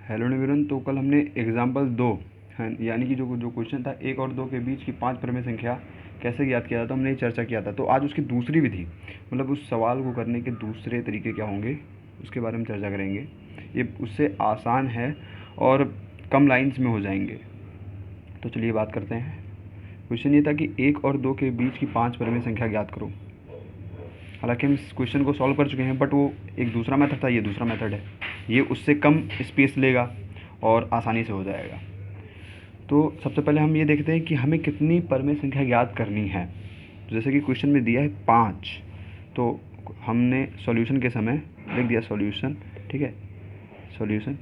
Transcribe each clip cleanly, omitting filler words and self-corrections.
Hello everyone. तो कल हमने एग्जाम्पल 2 है यानी कि जो जो क्वेश्चन था 1 और 2 के बीच की 5 परिमेय संख्या कैसे ज्ञात किया जाता है, हमने ये चर्चा किया था। तो आज उसकी दूसरी विधि, मतलब उस सवाल को करने के दूसरे तरीके क्या होंगे उसके बारे में चर्चा करेंगे। ये उससे आसान है और कम लाइंस में हो जाएंगे। तो चलिए बात करते हैं। क्वेश्चन ये था कि 1 और 2 के बीच की 5 परिमेय संख्या ज्ञात करो। हालांकि हम इस क्वेश्चन को सॉल्व कर चुके हैं, बट वो एक दूसरा मेथड था, ये दूसरा मेथड है। ये उससे कम स्पेस लेगा और आसानी से हो जाएगा। तो सबसे पहले हम ये देखते हैं कि हमें कितनी परिमेय संख्या ज्ञात करनी है। जैसे कि क्वेश्चन में दिया है 5, तो हमने सॉल्यूशन के समय लिख दिया सॉल्यूशन, ठीक है, सॉल्यूशन।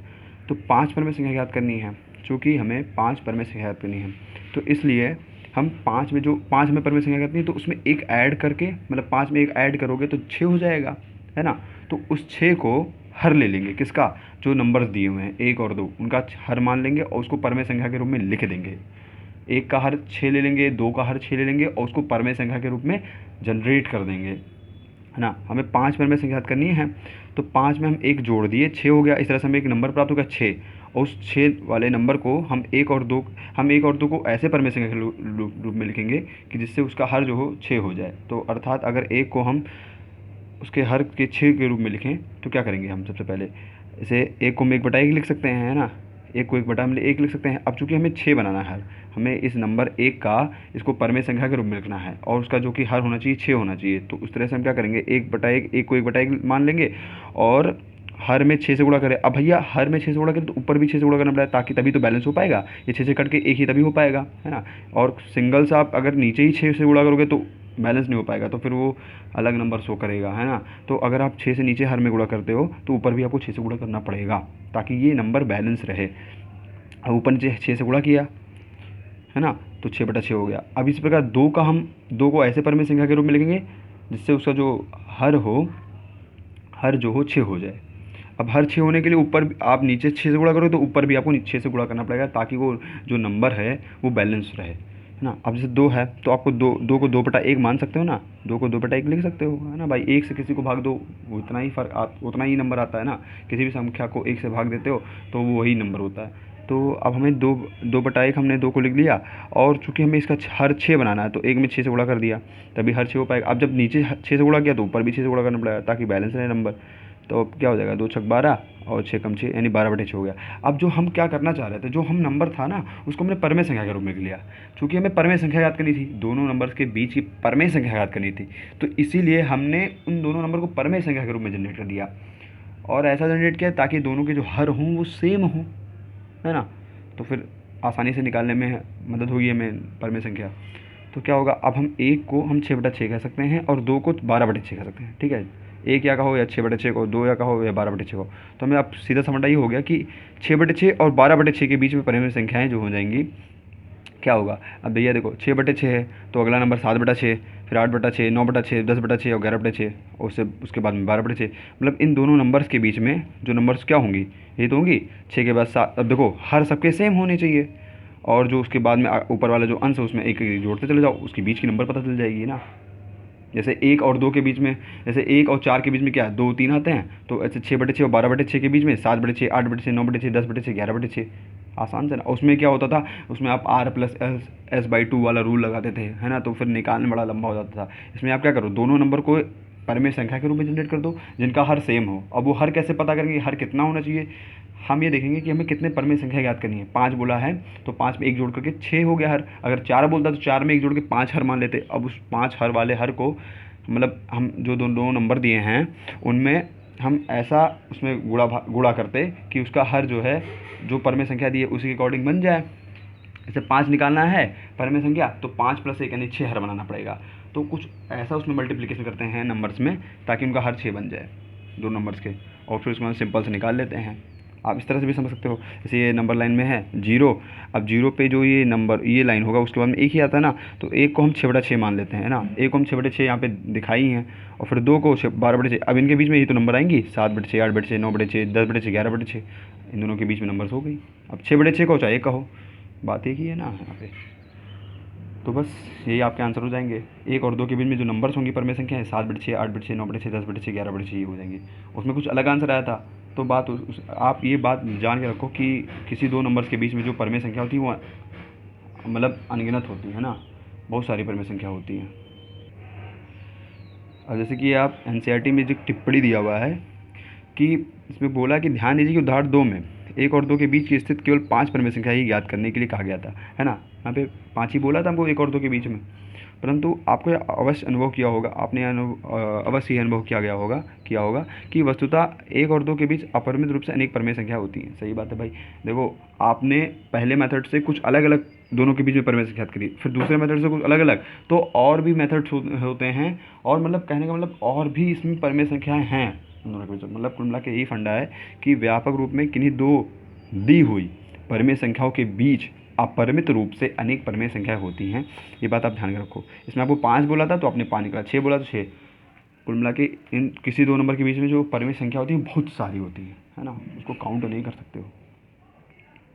तो 5 परिमेय संख्या ज्ञात करनी है। चूँकि हमें 5 परिमेय संख्या ज्ञात करनी है, तो इसलिए हम 5 में जो 5 में परिमेय संख्या करनी है, तो उसमें एक ऐड करके, मतलब 5 में एक ऐड करोगे तो 6 हो जाएगा, है ना। तो उस 6 को हर ले लेंगे, किसका, जो नंबर्स दिए हुए हैं 1 और 2, उनका हर मान लेंगे और उसको परिमेय संख्या के रूप में लिख देंगे। 1 का हर 6 ले लेंगे, 2 का हर 6 ले लेंगे और उसको परिमेय संख्या के रूप में जनरेट कर देंगे, है ना। हमें 5 परिमेय संख्या ज्ञात करनी है, तो 5 में हम 1 जोड़ दिए, 6 हो गया। इस तरह से हमें एक नंबर प्राप्त होगा 6, और उस 6 वाले नंबर को हम 1 और 2 को ऐसे परिमेय संख्या के रूप में लिखेंगे कि जिससे उसका हर जो हो 6 हो जाए। तो अर्थात अगर 1 को हम उसके हर के 6 के रूप में लिखें तो क्या करेंगे हम, सबसे पहले इसे 1 को हम 1/1 लिख सकते हैं, है ना। 1 को 1/1 लिख सकते हैं। अब चूंकि हमें 6 बनाना है, हमें इस नंबर 1 का इसको परिमेय संख्या के रूप में लिखना है और उसका जो कि हर होना चाहिए 6 होना चाहिए। तो उस तरह से हम क्या करेंगे, 1 को 1/1 मान लेंगे और हर में 6 से गुणा करें। अब भैया हर में 6 से गुणा करें तो ऊपर भी 6 से गुणा करना पड़ेगा, ताकि तभी तो बैलेंस हो पाएगा। ये 6 से कट के 1 ही तभी हो पाएगा, है ना। और सिंगल से आप अगर नीचे ही 6 से गुणा करोगे तो बैलेंस नहीं हो पाएगा, तो फिर वो अलग नंबर शो करेगा, है ना। तो अगर आप 6 से नीचे हर में गुणा करते हो तो ऊपर भी आपको 6 से गुणा करना पड़ेगा, ताकि ये नंबर बैलेंस रहे। अब ऊपर नीचे 6 से गुणा किया, है ना, तो 6/6 हो गया। अब इस प्रकार 2 को ऐसे परिमेय संख्या के रूप में लिखेंगे जिससे उसका जो हर जो हो 6 हो जाए। अब हर 6 होने के लिए ऊपर आप नीचे 6 से गुणा करोगे तो ऊपर भी आपको 6 से गुणा करना पड़ेगा, ताकि वो जो नंबर है वो बैलेंस रहे, है ना। अब जैसे 2 है तो आपको 2 को 2/1 मान सकते हो ना, 2 को 2/1 लिख सकते हो, है ना भाई। 1 से किसी को भाग दो, वो उतना ही नंबर आता है ना। किसी भी संख्या को 1 से भाग देते हो तो वो वही नंबर होता है। तो अब हमें 2/1 हमने 2 को लिख लिया, और चूंकि हमें इसका हर 6 बनाना है तो 1 में 6 से गुणा कर दिया, तभी हर 6 हो पाएगा। अब जब नीचे 6 से गुणा किया तो ऊपर भी 6 से गुणा करना पड़ेगा, ताकि बैलेंस रहे नंबर। तो अब क्या हो जाएगा, 2 छक 12 और 6 कम 6 यानी 12/6 हो गया। अब जो हम क्या करना चाह रहे थे, जो हम नंबर था ना उसको हमने परिमेय संख्या के रूप में लिया। चूँकि हमें परिमेय संख्या याद करनी थी, दोनों नंबर्स के बीच की परिमेय संख्या याद करनी थी, तो इसीलिए हमने उन दोनों नंबर को परिमेय संख्या के रूप में जनरेट कर दिया। और ऐसा जनरेट किया ताकि दोनों के जो हर हों वो सेम हों, है ना। तो फिर आसानी से निकालने में मदद होगी हमें परिमेय संख्या। तो क्या होगा, अब हम 1 को हम 6/6 कह सकते हैं और 2 को 12/6 कह सकते हैं, ठीक है। 1 या कहो या 6/6 को, 2 या कहो या 12/6 को। तो हमें अब सीधा समझना ये हो गया कि 6/6 और 12/6 के बीच में परिमेय संख्याएं जो हो जाएंगी, क्या होगा। अब भैया देखो 6/6 है तो अगला नंबर 7/6, फिर 8/6, 9/6, 10/6 और 11/6, और उसके बाद में 12/6। मतलब इन दोनों नंबर्स के बीच में जो नंबर्स क्या होंगी, ये तो होंगी 6 के बाद 7। अब देखो हर सबके सेम होने चाहिए, और जो उसके बाद में ऊपर वाला जो अंश है उसमें एक एक जोड़ते चले जाओ, उसके बीच की नंबर पता चल जाएगी ना। जैसे 1 और 2 के बीच में, जैसे 1 और 4 के बीच में क्या है, 2 3 आते हैं, तो ऐसे 6/6 और 12/6 के बीच में 7/6, 8/6, 9/6, 10/6, 11/6। आसान से ना। उसमें क्या होता था, उसमें आप R+S/2 वाला रूल लगाते थे, है ना, तो फिर निकालने बड़ा लंबा हो जाता था। इसमें आप क्या करो, दोनों नंबर को परिमेय संख्या के रूप में जनरेट कर दो जिनका हर सेम हो। अब वो हर कैसे पता करेंगे, हर कितना होना चाहिए, हम ये देखेंगे कि हमें कितने परिमेय संख्या याद करनी है। 5 बोला है तो 5 में 1 जोड़ करके 6 हो गया हर। अगर 4 बोलता तो 4 में 1 जोड़ के 5 हर मान लेते। अब उस 5 हर वाले हर को, मतलब हम जो दो नंबर दिए हैं उनमें हम ऐसा उसमें गुणा करते कि उसका हर जो है, जो परिमेय संख्या दी है उसी के अकॉर्डिंग बन जाए। जैसे 5 निकालना है परिमेय संख्या, तो 5 + 1 यानी 6 हर बनाना पड़ेगा। तो कुछ ऐसा उसमें मल्टीप्लिकेशन करते हैं नंबर्स में, ताकि उनका हर 6 बन जाए दो नंबर्स के, और फिर उसमें सिंपल से निकाल लेते हैं। आप इस तरह से भी समझ सकते हो। जैसे ये नंबर लाइन में है 0, अब 0 पे जो ये नंबर ये लाइन होगा उसके बाद में 1 ही आता है ना, तो 1 को हम 6/6 मान लेते हैं ना। 1 को हम 6/6 यहाँ पे दिखाई हैं, और फिर 2 को 12/6। अब इनके बीच में ये तो नंबर आएंगी 7/6, 8/6, 9/6, 10/6, 11/6। इन दोनों के बीच में नंबर्स हो गई। अब 6/6 को चाहे 1 कहो, बात एक ही है ना यहाँ पे। तो बस यही आपके आंसर हो जाएंगे। 1 और 2 के बीच में जो नंबर्स होंगी परमेय संख्या है 7/6, 8/6, 9/6, 10/6, 11/6 ये हो जाएंगे। उसमें कुछ अलग आंसर आया था, तो बात आप ये बात जान के रखो कि किसी दो नंबर्स के बीच में जो परमेय संख्या होती है वो मतलब अनगिनत होती है ना, बहुत सारी परमेय संख्या होती हैं। अब जैसे कि आप एनसीईआरटी में जो टिप्पणी दिया हुआ है कि इसमें बोला कि ध्यान दीजिए कि उदाहरण 2 में 1 और 2 के बीच की स्थित केवल 5 परमेय संख्या ही ज्ञात करने के लिए कहा गया था, है ना। यहाँ पे 5 ही बोला था हमको 1 और 2 के बीच में, परंतु आपको यह अवश्य अनुभव किया होगा, आपने अवश्य ही अनुभव किया होगा कि वस्तुतः 1 और 2 के बीच अपरिमित रूप से अनेक परमेय संख्या होती हैं। सही बात है भाई। देखो, आपने पहले मेथड से कुछ अलग अलग दोनों के बीच में परमेय संख्या करी, फिर दूसरे मेथड से कुछ अलग अलग, तो और भी मेथड्स होते हैं, और मतलब कहने का मतलब और भी इसमें परमेय संख्याएं हैं दोनों के बीच। मतलब कुल मिला के यही फंडा है कि व्यापक रूप में किन्हीं दो दी हुई परमेय संख्याओं के बीच अपरिमित रूप से अनेक परमेय संख्याएं होती हैं। ये बात आप ध्यान में रखो। इसमें आपको 5 बोला था तो आपने 5 निकला, 6 बोला तो 6। कुल मिला के इन किसी दो नंबर के बीच में जो परमेय संख्या होती है बहुत सारी होती है ना, उसको काउंट नहीं कर सकते हो।